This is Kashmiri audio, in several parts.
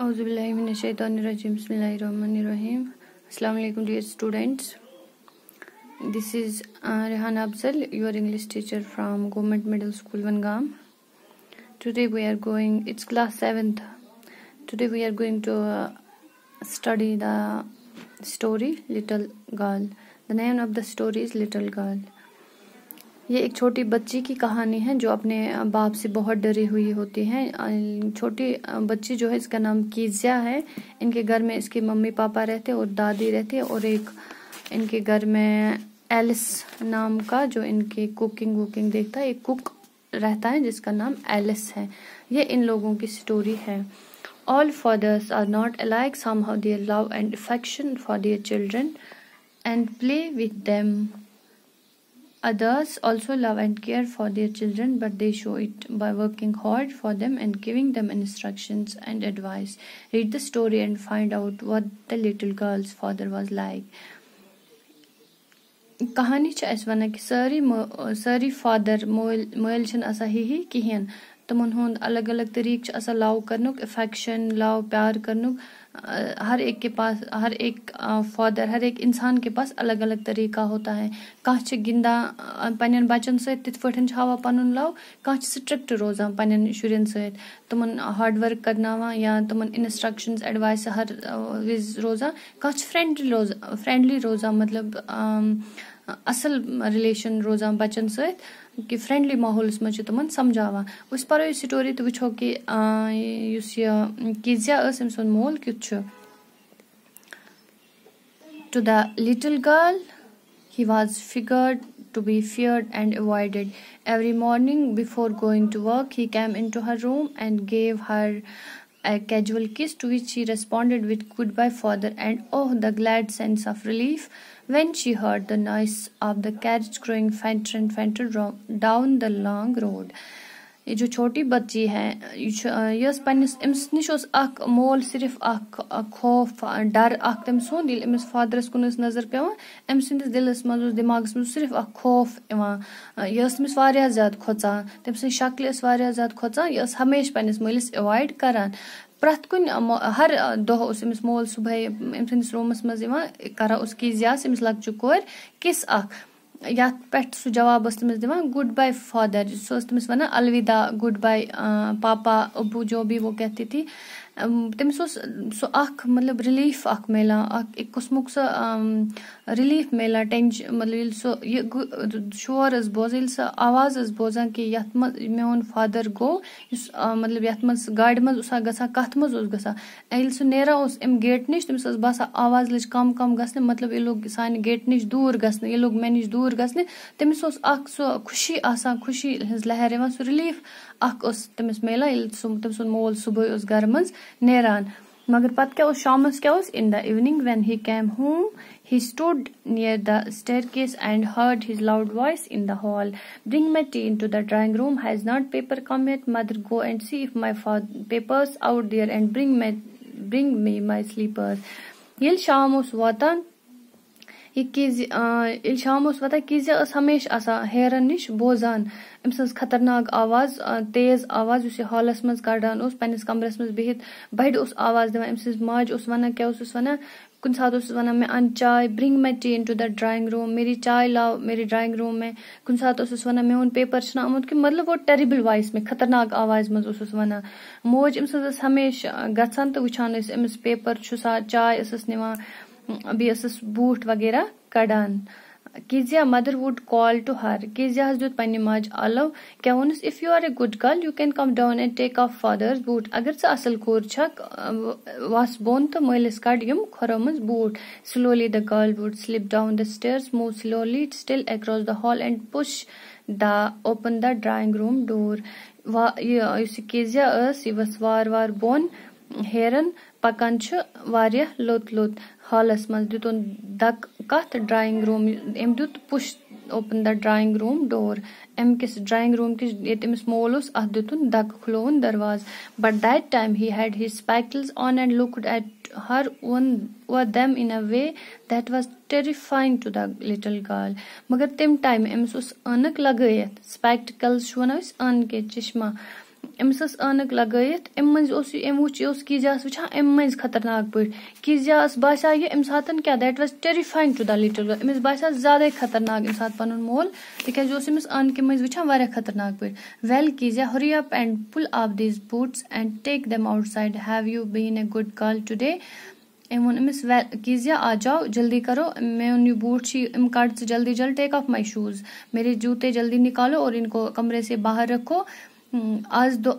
Auzubillahiminash-shaytanir-rajim. Bismillahir-rahmanir-rahim. Assalamu alaikum, dear students. This is Rehan Afzal, your English teacher from Government Middle School, Vangam. Today we are going, it's class 7th. Today we are going to study the story Little Girl. The name of the story is Little Girl. ये एक छोटी बच्ची की कहानी है जो अपने बाप से बहुत डरी हुई होती है। छोटी बच्ची जो है, इसका नाम कीजिया है। इनके घर में इसके मम्मी पापा रहते और दादी रहती है, और एक इनके घर में एलिस नाम का, जो इनके कुकिंग वुकिंग देखता है, एक कुक रहता है जिसका नाम एलिस है। ये इन लोगों की स्टोरी है। All fathers are not alike. Somehow their love and affection for their children and play with them. Others also love and care for their children, but they show it by working hard for them and giving them instructions and advice. Read the story and find out what the little girl's father was like. कहानी छ अस वना कि सारी फादर मोल छन आसा ही कहें। तमन हुंद अलग अलग तरीक आसा लव करनुक, अफेक्शन, लव प्यार करनुक। हर एक के पास, हर एक फादर, हर एक इंसान के पास अलग अलग तरीका होता है। कह गिंदा पन बचन सत हावा पन लव, कह स्ट्रिक्ट रोजान पन शुरन सत, तमन हार्ड वर्क करना या तमन इंस्ट्रक्शंस एडवाइस हर विज रोजान। कह फ्रेंडली रोजान, मतलब असल रिलेशन रोजान बचन सत कि फ्रेंडली माहौलस मज तमन समझावा। उस पर ये स्टोरी तो वो कि कीजिया अम मोल क्युत। To the little girl, he was figured to be feared and avoided. Every morning before going to work, he came into her room and gave her a casual kiss, to which she responded with goodbye father, and oh, the glad sense of relief when she heard the noise of the carriage growing fainter and fainter down the long road. ये जो छोटी बच्ची है, यस पन्निस अम्स निश अख मोल सिर्फ अख खौफ डर अख तम सुन ये अम्स फादरस कुन नजर पेवान, अम सिंदिस दिलस मज दिमागस मज सिर्फ अख खौफ इवान। यस तमिस वारिया ज्यादा खोचान, तम सिंद शक्ल वारिया ज्यादा खोचान। यस हमेशा पन्निस मोलिस अवॉइड करान। प्रथ कुन हर दह अमिस मोल सुबह अम सिंदिस रूमस मज करा उस कीजियास अमिस लक्चु कोर किस अख, या पे सह जवाब तमिस दिवान गुड बाय फादर। सो तमिस वना अलविदा, गुड बाय पापा, अबू, जो भी वो कहती थी। तमिस सो अख मतलब रिलीफ अख मिला, एक किस्मुक सो रिलीफ मिला टेंशन, मतलब सो ये शोर बोजान, सो आवाज बोजान कि यथ मोन फादर गो, मतलब यथ मज गाड़ी मज गसा, कथ मज गसा। ये सह नेरा अम गेट निश, तमिस बसा आवाज लज कम कम गसने, मतलब ये लोग सान गेट निश दूर गसने, ये लोग मे निश दूर गसने। तमिस अख सो खुशी आसान, खुशी हज लहर यवान, सो रिलीफ अख तमिस मिला तम सुन मोल सुबह घर मज नेरान। मगर पत क्या शामस क्या in the evening when he came home, he stood near the staircase and heard his loud voice in the hall. Bring my tea into the drawing room. Has not paper come yet? Mother, go and see if my papers out there and bring me my sleepers. Yel sham us watan शाम कीजिया हमेशा आसा हेरन निश बोजान अम सज खतरनाक आवाज, तेज आवाज उस हॉलस मज कड़ान पन्निस कमरस मज बिहित बड़ आवाज दिवान। अम सज माज वना क्या वना कुन सात वना मैं अन चाय, bring my T into the drawing room, मेरी चाय लाओ मेरी ड्राइंग रूम में। कुन सात वना मेन पेपर छना आमुत कि मतलब वो टेरिबल वॉइस में, खतरनाक आवाज मज वना। मोज अम सज हमेशा गसान तो वुचान अमिस पेपर छुसा, चाय निवान, अभी बूट वगैरह कड़ान। कीजिया mother would call to her, कीजिया दुत पन्ने माज आलव क्या वोनस, if you are a good girl you can come down and take off father's boot. अगर स असल कोर छक वास बोन तो मलिस कड़ यम खोरो मज boot. Slowly the girl would slip down the stairs, move slowly still across the hall and push the open the drawing room door. कीजिया ये वस वार वार बोन हेरन पकान वारिया लोत लोत हॉलस मज दुतन दक कथ ड्राइंग रूम, एम दुत push open the drawing room door. एम किस ड्राइंग रूम किस ये अमिस मोल अथ दुतन दक खुलोन दरवाज। But that time he had his spectacles on and looked at her or them in a way that was terrifying to the little girl. मगर तम time Amish अनक लगयत spectacles one on के चश्मा, अमिस अनक लगत अम मज किजास वुचान अम मज खतरनाक पे किजास बासा ये अम सात क्या that was terrifying to the little girl अमिस बासा ज्यादा खतरनाक अम सात पन मोल तिकाज अमिस अनक मज वुचान वारिया खतरनाक पे वेल किजा hurry up and pull up these boots and take them outside have you been a good girl today अम वो अमिस कीजिए आ जाओ जल्दी करो मैं बूट अम काट जल्दी जल्दी टेक ऑफ माई शूज मेरे जूते जल्दी निकालो और इनको कमरे से बाहर रखो आज दो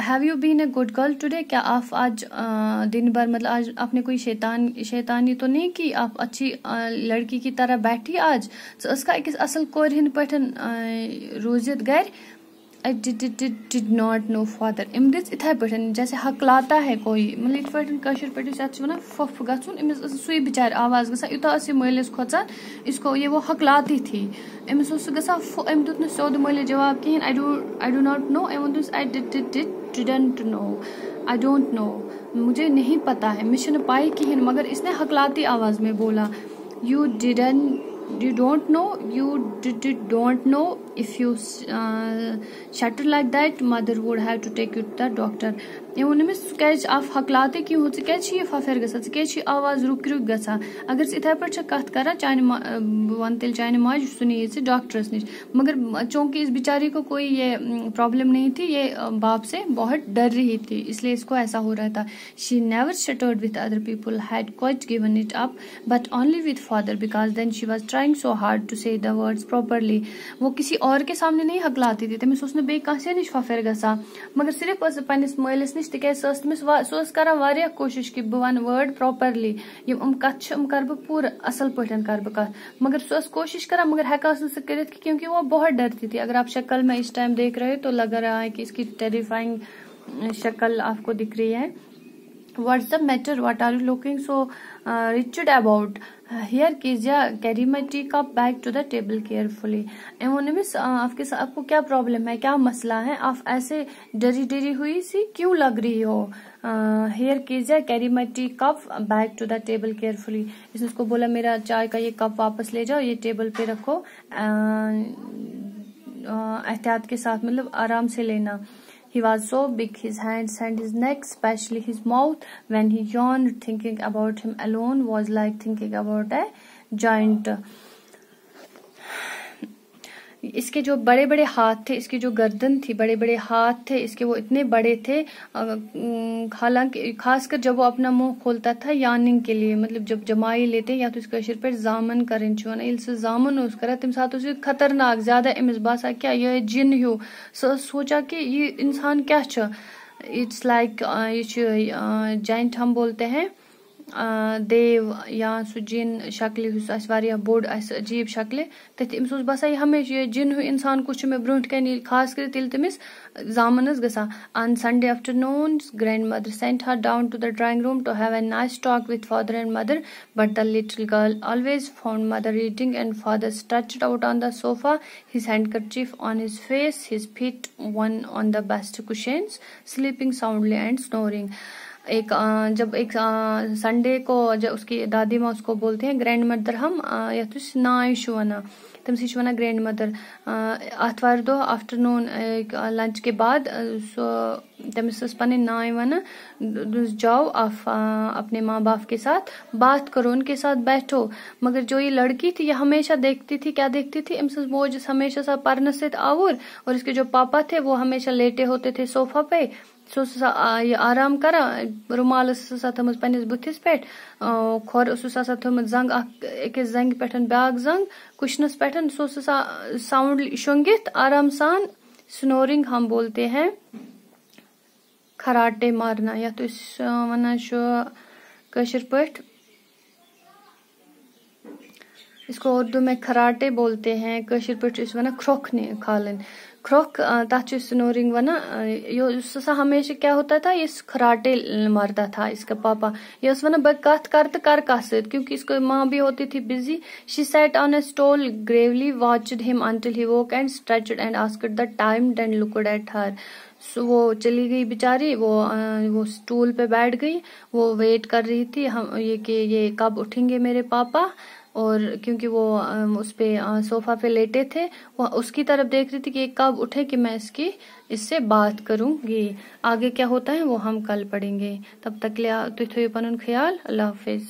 have you been a good girl today क्या आप आज दिन भर मतलब आज आपने कोई शैतानी तो नहीं की आप अच्छी लड़की की तरह बैठी आज उसका अकिस असल कोर हिंद पठन रोजित घर I did not know father um this इथे पठन जैसे हकलाता है कोई मतलब इत पठन कशर पे वन फफ गन अमिस सुई बिचार आवाज गसा यूता मलिस खोचान इसको ये वो हकलाती थी अमिस गसा अम दुत सोद मल जवाब कहें I do not know um was I didn't know I don't know मुझे नहीं पता है मुझे पाई कहें मगर इसने हकलाती आवाज में बोला you don't know, you don't know. If you shatter like that, mother would have to take you to the doctor. ये उनमें कैच आप हकलाते क्यों हो कैच ये फफेर गसा कैच आवाज रुक गसा अगर इथे पे कत करा चाने वन तेल चाने माज सुनी ये डॉक्टर्स निश मगर चूंकि इस बेचारी को कोई ये प्रॉब्लम नहीं थी ये बाप से बहुत डर रही थी इसलिए इसको ऐसा हो रहा था. She never stuttered with other people had quite given it up but only with father because then she was trying so hard to say the words properly. वो किसी और के सामने नहीं हकलाती थी तमिस उसने बे कसे निश फफेर गसा मगर सिर्फ पनिस मलिस निश तिकाज सो करान वारिया कोशिश कि बह वन वर्ड प्रॉपरली यम कत कर बह पूरा असल पठन कर बह कत मगर सो कोशिश करा मगर हेकास न कर क्योंकि वो बहुत डरती थी. अगर आप शक्ल में इस टाइम देख रहे हो तो लग रहा है कि इसकी टेरिफाइंग शक्ल आपको दिख रही है. What's the matter? What are you looking so rigid about? Here, Kezia, carry my teacup back to the table carefully. Miss आपको क्या प्रॉब्लम है क्या मसला है आप ऐसे डरी हुई सी क्यों लग रही हो. Here, Kezia, carry my teacup back to the table carefully. इसने उसको बोला मेरा चाय का ये कप वापस ले जाओ ये टेबल पे रखो एहतियात के साथ मतलब आराम से लेना. He was so big, his hands and his neck, especially his mouth, when he yawned, thinking about him alone was like thinking about a giant. इसके जो बड़े बड़े हाथ थे इसकी जो गर्दन थी बड़े बड़े हाथ थे इसके वो इतने बड़े थे हालांकि खासकर जब वो अपना मुंह खोलता था यानिंग के लिए मतलब जब जमाई लेते या तो इसका शिर पर जामन करें चुन इलसे जामन उस करा तम साथ उसे खतरनाक ज्यादा अमिस बासा क्या ये जिन हूँ सोचा कि ये इंसान क्या छ इट्स लाइक ये जाइंट हम बोलते हैं देव या सु जिन शक्ल बोड़ अजीब शक्ल तमिस बसा हमेशा जिन इंसान कुछ मे ब्रोह कन खास कर तमिस जामन गसा. On Sunday afternoons, grandmother sent her down to the drawing room to have a nice talk with father and mother, but the little girl always found mother reading and father stretched out on the sofa, his handkerchief on his face, his feet one on the best cushions, sleeping soundly and snoring. जब एक संडे को जब उसकी दादी माँ उसको बोलते हैं ग्रैंड मदर हम या तो नाय वन तम सी वन ग्रैंड मदर आतवार दो आफ्टरनून लंच के बाद तमिस पन नाय वन जाओ आप अपने माँ बाप के साथ बात करो उनके साथ बैठो. मगर जो ये लड़की थी ये हमेशा देखती थी क्या देखती थी अम्स बोझ हमेशा सा पर्न से आवर और इसके जो पापा थे वो हमेशा लेटे होते थे सोफा पे सो ये आराम करा रुमाल थमज पन्निस बुथिस पे खोर थमज जंग अकिस जंग पे ब्याक जंग कुशनस पे सो साउंड शुंगित आराम सान स्नोरिंग हम बोलते हैं खराटे मारना या तो वन कशर पठ इसको उर्दू में खराटे बोलते हैं कशर पठ वन ख्रोखने खालन ख्रोक तथ स्नोरिंग वन हमेशा क्या होता था ये खराटे मारता था इसका पापा ये वन ब कत कर तो कर कस क्योंकि इसको माँ भी होती थी busy. She sat on A stool Gravely watched him until he woke and stretched and asked the time then looked at her. वो चली गई बेचारी वो स्टूल पे बैठ गई वो वेट कर रही थी हम ये कि ये कब उठेंगे मेरे पापा और क्योंकि वो उस पे सोफा पे लेटे थे, वो उसकी तरफ देख रही थी कि ये कब उठे कि मैं इससे बात करूंगी। आगे क्या होता है वो हम कल पढ़ेंगे। तब तक ले तुथु पनुन ख्याल। अल्लाह हाफिज।